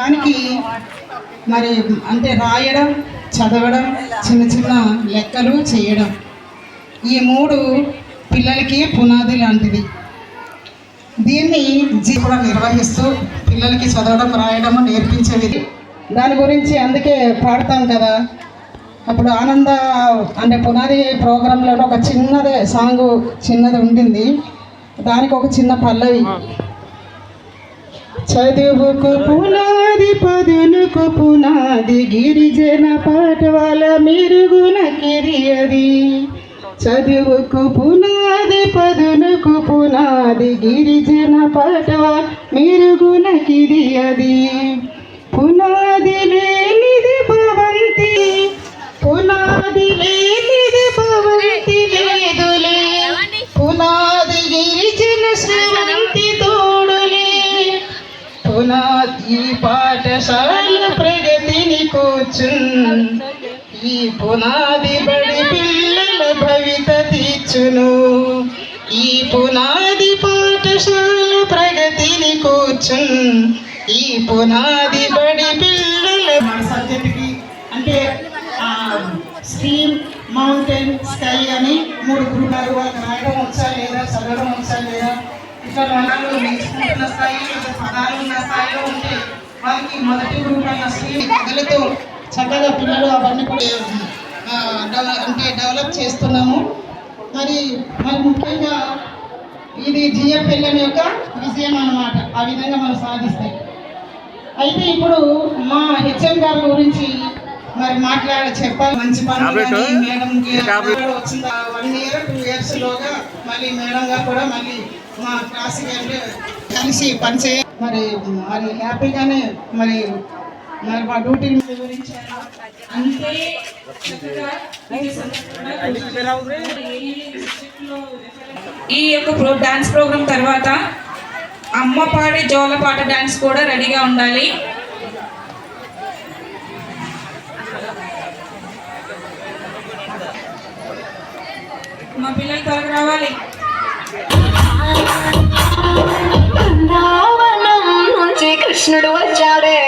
దానికి మరి అంటే రాయడం, చదవడం, చిన్న చిన్న లెక్కలు చేయడం, ఈ 3 పిల్లలకి పునాది లాంటిది. దీన్ని కూడా నిర్వహిస్తూ పిల్లలకి చదవడం, రాయడం నేర్పించేది. దాని గురించి అందుకే పాడతాం కదా. అప్పుడు ఆనంద అంటే పునాది ప్రోగ్రాంలో ఒక చిన్నదే సాంగ్ చిన్నది ఉండింది. దానికి ఒక చిన్న పల్లవి. చదువుకు పునాది పదునుకు పునాది గిరిజన పాఠవాల మెరుగున కిరియది. చదువుకు పునాది పదునుకు పునాది గిరిజన పాఠవాల మెరుగున కిరియది. పునాది లేనిది భవంతి, పునాది లేనిది భవంతి లేదులే. పునాది గిరిజన శ్రవంతి తోడులే. పునాది ఈ పాఠశాల ప్రగతిని కూర్చున్. ఈ పునాది బడి పిల్లల భవిత తీర్చును. ఈ పునాది పాఠశాల ప్రగతిని కూర్చున్. ఈ పునాది బడి పిల్లల మన సబ్జెక్టుకి అంటే స్ట్రీమ్, మౌంటైన్, స్కై అని 3 గ్రూపాలు. వాళ్ళకి రాయడం వచ్చా లేదా, చదవడం వచ్చా లేదా, ఇట్లా వాళ్ళు నేర్చుకుంటున్న స్థాయిలో పదాలు ఉన్న స్థాయిలో ఉంటే వాళ్ళకి మొదటి గ్రూప్ అయిన స్ట్రీమ్ కథలతో చక్కగా పిల్లలు అవన్నీ కూడా అంటే డెవలప్ చేస్తున్నాము. మరి ముఖ్యంగా ఇది జిఎఫ్ఎల్ఎన్ యొక్క విజయం అన్నమాట. ఆ విధంగా మనం సాధిస్తాయి. అయితే ఇప్పుడు మా హెచ్ఎం గారి గురించి మరి చెప్పాలి. మంచి పనులు మేడంకి వచ్చింది 1 year 2 years లోగా మళ్ళీ మేడం గారు కూడా మళ్ళీ మా క్లాస్కి కలిసి పనిచేయ మరి హ్యాపీగానే మరి మా డ్యూటీ గురించి అంతే. ఈ యొక్క డాన్స్ ప్రోగ్రాం తర్వాత అమ్మ పాడే జోలపాట డాన్స్ కూడా రెడీగా ఉండాలి. మా పిల్లలు త్వరగా రావాలి. బృందావనం నుంచి కృష్ణుడు వచ్చాడే.